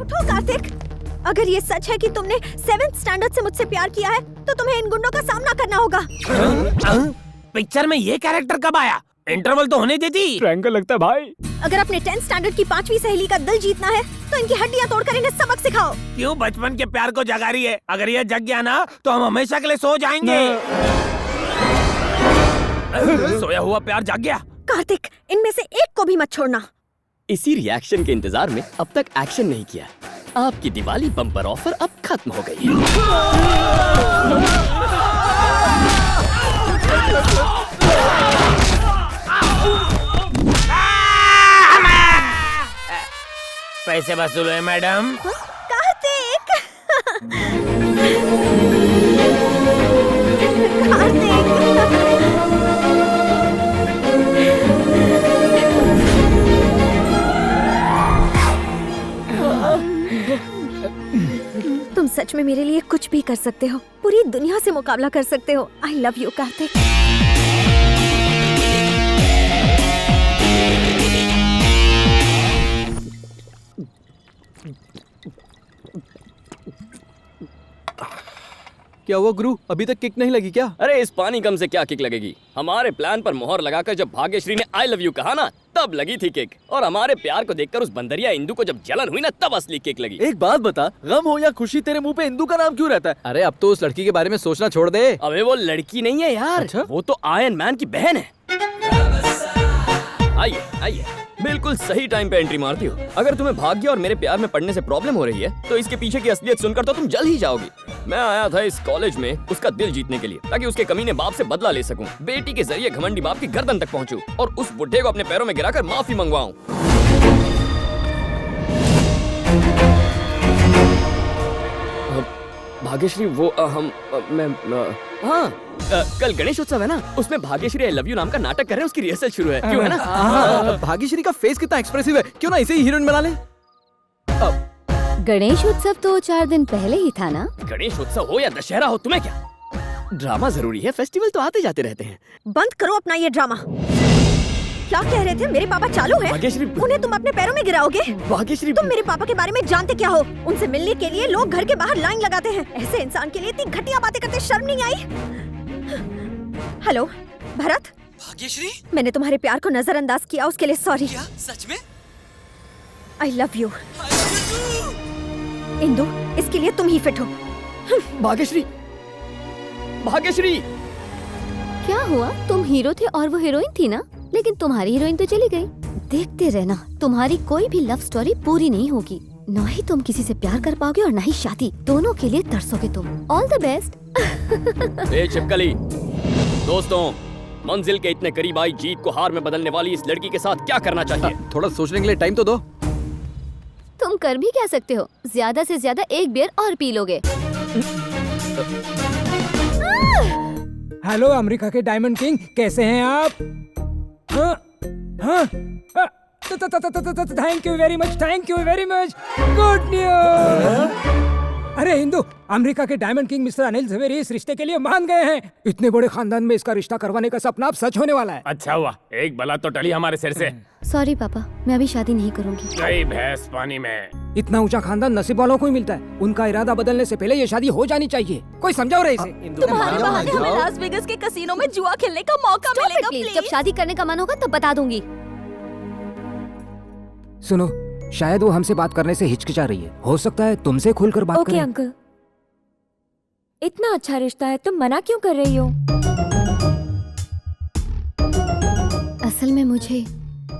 उठो कार्तिक। अगर ये सच है कि तुमने 7th स्टैंडर्ड से मुझसे प्यार किया है तो तुम्हें इन गुंडों का सामना करना होगा। पिक्चर में ये कैरेक्टर कब आया? इंटरवल तो होने देती। ट्रायंगल लगता है भाई। अगर अपने 10th स्टैंडर्ड की 5वीं सहेली का दिल जीतना है तो इनकी हड्डियां तोड़कर इन्हें सबक सिखाओ। क्यों बचपन के प्यार को जगा रही है? अगर ये जग गया ना तो हम हमेशा के लिए सो जाएंगे। सोया हुआ प्यार जाग गया। कार्तिक, इनमें से एक को भी मत छोड़ना। इसी रिएक्शन के इंतजार में अब तक एक्शन नहीं किया। आपकी दिवाली बम्पर ऑफर अब खत्म हो गई है। पैसे वसूल है मैडम। कार्तिक कार्तिक तुम सच में मेरे लिए कुछ भी कर सकते हो, पूरी दुनिया से मुकाबला कर सकते हो। I love you Kartik. क्या हुआ गुरु, अभी तक किक नहीं लगी क्या? अरे इस पानी कम से क्या किक लगेगी? हमारे प्लान पर मोहर लगाकर जब भाग्यश्री ने आई लव यू कहा ना, तब लगी थी किक। और हमारे प्यार को देखकर उस बंदरिया इंदु को जब जलन हुई ना, तब असली किक लगी। एक बात बता, गम हो या खुशी तेरे मुंह पे इंदु का नाम क्यों रहता है? अरे अब तो उस लड़की के बारे में सोचना छोड़ दे। अबे वो लड़की नहीं है यार। अच्छा? वो तो आयरन मैन की बहन है। आइए आइए, बिल्कुल सही टाइम पे एंट्री मारती हो। अगर तुम्हें भाग्य और मेरे प्यार में पड़ने से प्रॉब्लम हो रही है तो इसके पीछे की असलियत सुनकर तो तुम जल ही जाओगी। मैं आया था इस कॉलेज में उसका दिल जीतने के लिए, ताकि उसके कमीने बाप से बदला ले सकूं। बेटी के जरिए घमंडी बाप की गर्दन तक पहुंचूं और उस बुढ़े को अपने पैरों में गिराकर माफी मंगवाऊं। भाग्यश्री वो कल गणेश उत्सव है ना, उसमें भाग्यश्री आई लव यू नाम का नाटक कर रहे हैं, उसकी रिहर्सल शुरू है। क्यों है ना? भाग्यश्री का फेस कितना एक्सप्रेसिव है, क्यों ना इसे ही हीरोइन बना ले। गणेश उत्सव तो 4 दिन पहले ही था ना। गणेश उत्सव हो या दशहरा हो, तुम्हें क्या? ड्रामा जरूरी है, फेस्टिवल तो आते जाते रहते हैं। बंद करो अपना ये ड्रामा। क्या कह रहे थे? मेरे पापा चालू है? भाग्यश्री, उन्हें तुम अपने पैरों में गिराओगे? भाग्यश्री, तुम मेरे पापा के बारे में जानते क्या हो? उनसे मिलने के लिए लोग घर के बाहर लाइन लगाते हैं। ऐसे इंसान के लिए इतनी घटिया बातें करते शर्म नहीं आई? हेलो भरत। भाग्यश्री, मैंने तुम्हारे प्यार को नजरअंदाज किया, उसके लिए सॉरी। क्या सच में? I love you. इंदु, इसके लिए तुम ही फिट हो। भाग्यश्री, भाग्यश्री। क्या हुआ? तुम हीरो थे और वो हीरोइन थी ना, लेकिन तुम्हारी हीरोइन तो चली गई। देखते रहना, तुम्हारी कोई भी लव स्टोरी पूरी नहीं होगी। न ही तुम किसी से प्यार कर पाओगे और न ही शादी, दोनों के लिए तरसोगे तुम। All the best. ए छिपकली, दोस्तों, मंजिल के इतने करीब आई जीत को हार में बदलने वाली इस लड़की के साथ क्या करना चाहिए? थोड़ा सोचने के लिए टाइम तो दो। तुम कर भी क्या सकते हो? ज्यादा से ज्यादा एक बियर और पी लोगे। हेलो अमेरिका के डायमंड किंग, कैसे हैं आप? Thank you very much, thank you very much. Good news. अरे हिंदू, अमेरिका के diamond king mister Anil Jhaveri इस रिश्ते के लिए मान गए हैं। इतने बड़े खानदान में इसका रिश्ता करवाने का सपना अब सच होने वाला है। अच्छा हुआ, एक बला तो टली हमारे सिर से। सॉरी पापा, मैं अभी शादी नहीं करूंगी। गई भैंस पानी में। इतना ऊंचा खानदान नसीब वालों को ही मिलता है। उनका इरादा बदलने से पहले ये शादी हो जानी चाहिए। कोई समझाओ रहे इसे। तुम्हारे बहाने हमें लास वेगस के कसीनो में जुआ खेलने का मौका मिलेगा। प्लीज, जब शादी करने का मन होगा तब बता दूंगी। सुनो, शायद वो हमसे बात करने से हिचकिचा रही है। हो सकता है तुमसे खुलकर बात ओके करें। अंकल, इतना अच्छा रिश्ता है, तुम मना क्यों कर रही हो? असल में मुझे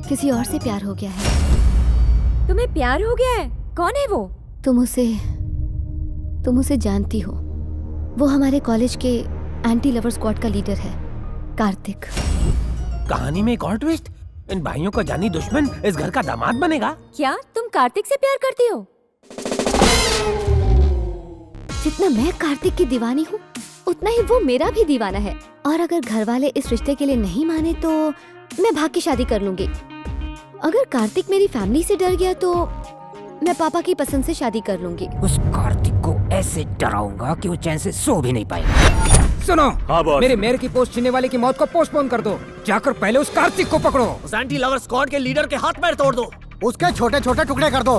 किसी और से प्यार हो गया है। तुम्हें प्यार हो गया है? कौन है वो? तुम उसे जानती हो। वो हमारे कॉलेज के एंटी लवर स्क्वाड का लीडर है, कार्तिक। कहानी में एक और ट्विस्ट। इन भाइयों का जानी दुश्मन इस घर का दामाद बनेगा। क्या तुम कार्तिक से प्यार करती हो? जितना मैं कार्तिक की दीवानी हूँ, उतना ही वो मेरा भी दीवाना है। और अगर घर वाले इस रिश्ते के लिए नहीं माने तो मैं भाग के शादी कर लूंगी। अगर कार्तिक मेरी फैमिली से डर गया तो मैं पापा की पसंद से शादी कर लूंगी। उस कार्तिक को ऐसे डराऊंगा कि वो चैन से सो भी नहीं पाएगा। सुनो, हाँ बॉस। मेरे मेयर की पोस्ट छीनने वाले की मौत को पोस्टपोन कर दो। जाकर पहले उस कार्तिक को पकड़ो। उस एंटी लवर स्क्वाड के लीडर के हाथ पैर तोड़ दो। उसके छोटे छोटे टुकड़े कर दो।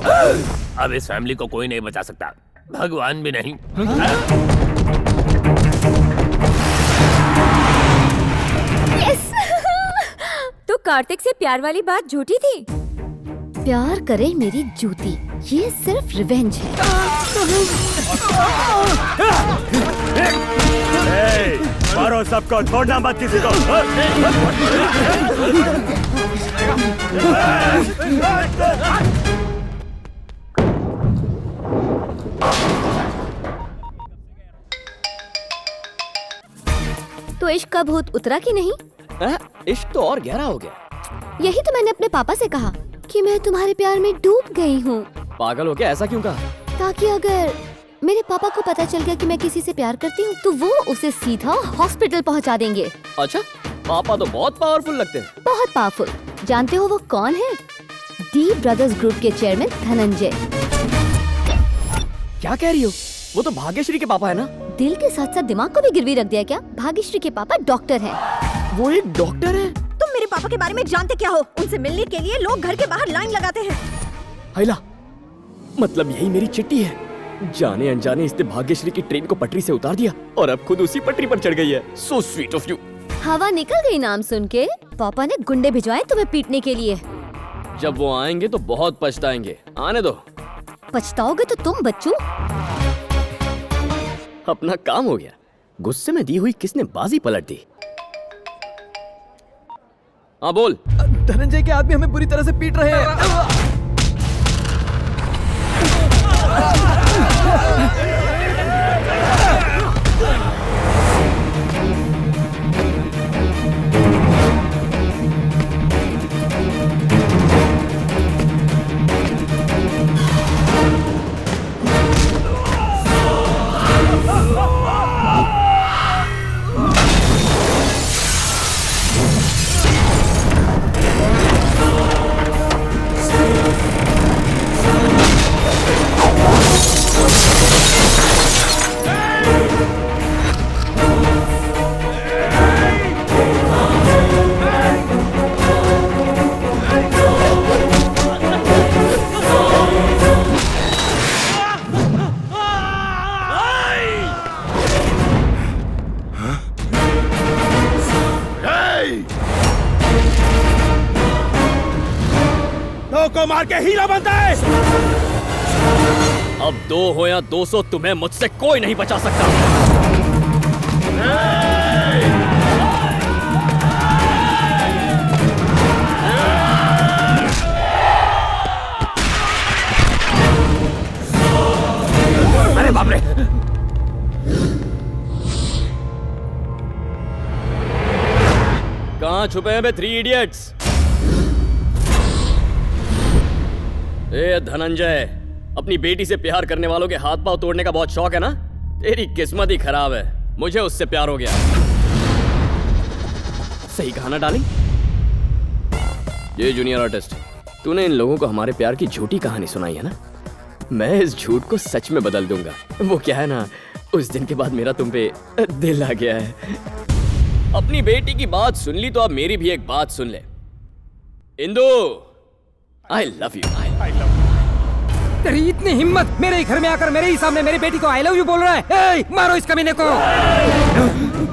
अब इस फैमिली को कोई नहीं बचा सकता, भगवान भी नहीं। तो कार्तिक से प्यार वाली बात झूठी थी। प्यार करे मेरी जूती, ये सिर्फ रिवेंज है। मारो सबको, छोड़ना मत किसी को। तो इश्क का भूत उतरा कि नहीं? इश्क तो और गहरा हो गया। यही तो मैंने अपने पापा से कहा कि मैं तुम्हारे प्यार में डूब गई हूँ। पागल हो गया, ऐसा क्यों कहा? ताकि अगर मेरे पापा को पता चल गया कि मैं किसी से प्यार करती हूँ तो वो उसे सीधा हॉस्पिटल पहुँचा देंगे। अच्छा, पापा तो बहुत पावरफुल लगते हैं। बहुत पावरफुल। जानते हो वो कौन है? डी ब्रदर्स ग्रुप के चेयरमैन धनंजय। क्या कह रही हो? वो तो भाग्यश्री के पापा है ना? दिल के साथ साथ दिमाग को भी गिरवी रख दिया क्या? भाग्यश्री के पापा डॉक्टर हैं। वो एक डॉक्टर है? तुम मेरे पापा के बारे में जानते क्या हो? उनसे मिलने के लिए लोग घर के बाहर लाइन लगाते हैं। हैला, मतलब यही मेरी चिट्ठी है। जाने अनजाने इसने भाग्यश्री की ट्रेन को पटरी से उतार दिया और अब खुद उसी पटरी पर चढ़ गई है। So sweet of you. हवा निकल गई नाम सुन के। पापा ने गुंडे भिजवाए तुम्हें पीटने के लिए। जब वो आएंगे तो बहुत पछताएंगे। आने दो। पछताओगे तो तुम बच्चू। अपना काम हो गया। गुस्से में दी हुई किसने बाजी पलट दी? हाँ बोल। धनंजय के आदमी हमें बुरी तरह से पीट रहे हैं। को मार के हीरो बनता है। अब 2 हो या 200 तुम्हें मुझसे कोई नहीं बचा सकता। अरे बाप रे! कहाँ छुपे हैं बे 3 इडियट्स? ए धनंजय, अपनी बेटी से प्यार करने वालों के हाथ पांव तोड़ने का बहुत शौक है ना? तेरी किस्मत ही खराब है, मुझे उससे प्यार हो गया। सही कहा ना डार्लिंग? ये जूनियर आर्टिस्ट, तूने इन लोगों को हमारे प्यार की झूठी कहानी सुनाई है ना? मैं इस झूठ को सच में बदल दूंगा। वो क्या है ना, उस दिन के बाद मेरा तुम पे दिल आ गया है। अपनी बेटी की बात सुन ली तो अब मेरी भी एक बात सुन ले। Indu, I love you. तेरी इतनी हिम्मत, मेरे ही घर में आकर मेरे ही सामने मेरी बेटी को आई लव यू बोल रहा है। ए, मारो इस कमीने को।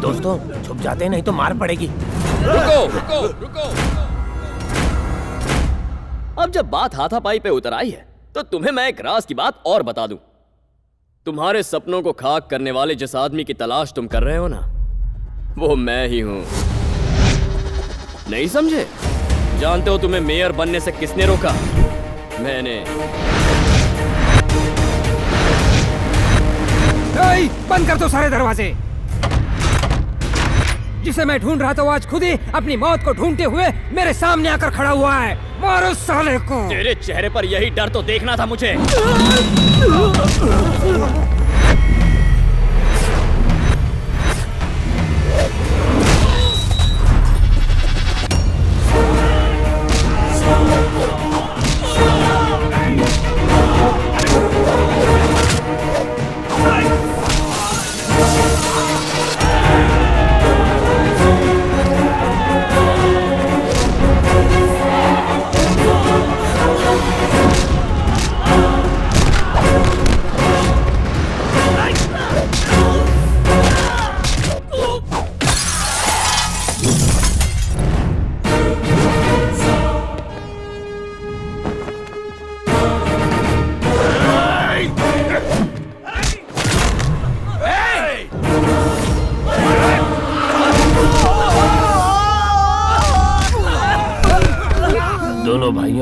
दोस्तों छुप जाते नहीं तो मार पड़ेगी। रुको। अब जब बात हाथापाई पे उतर आई है तो तुम्हें मैं एक राज की बात और बता दूं। तुम्हारे सपनों को खाक करने वाले जिस आदमी की तलाश तुम कर रहे हो ना, वो मैं ही हूं। नहीं समझे? जानते हो तुम्हें मेयर बनने से किसने रोका? मैंने। बंद कर दो सारे दरवाजे। जिसे मैं ढूंढ रहा था वो आज खुद ही अपनी मौत को ढूंढते हुए मेरे सामने आकर खड़ा हुआ है। मारो साले को। तेरे चेहरे पर यही डर तो देखना था मुझे।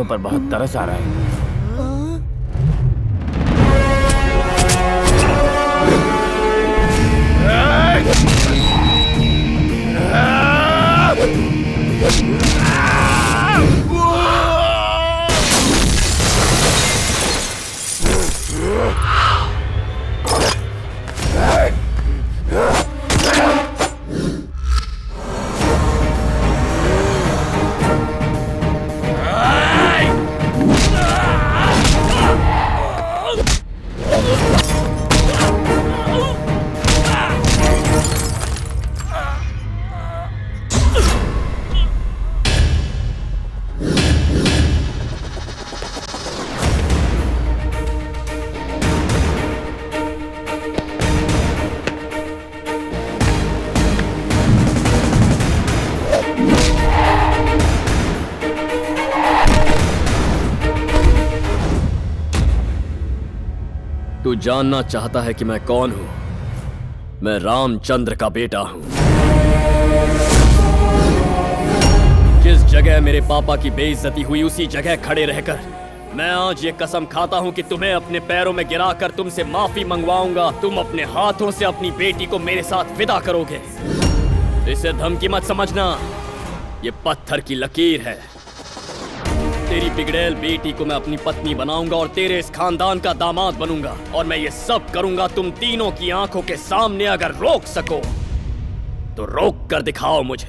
लड़कियों पर बहुत तरस आ रहा है। तू जानना चाहता है कि मैं कौन हूं? मैं रामचंद्र का बेटा हूं। जिस जगह मेरे पापा की बेइज्जती हुई उसी जगह खड़े रहकर मैं आज ये कसम खाता हूं कि तुम्हें अपने पैरों में गिराकर तुमसे माफी मंगवाऊंगा। तुम अपने हाथों से अपनी बेटी को मेरे साथ विदा करोगे। इसे धमकी मत समझना, ये पत्थर की लकीर है। तेरी बिगड़ैल बेटी को मैं अपनी पत्नी बनाऊंगा और तेरे इस खानदान का दामाद बनूंगा। और मैं ये सब करूंगा तुम तीनों की आंखों के सामने। अगर रोक सको तो रोक कर दिखाओ मुझे।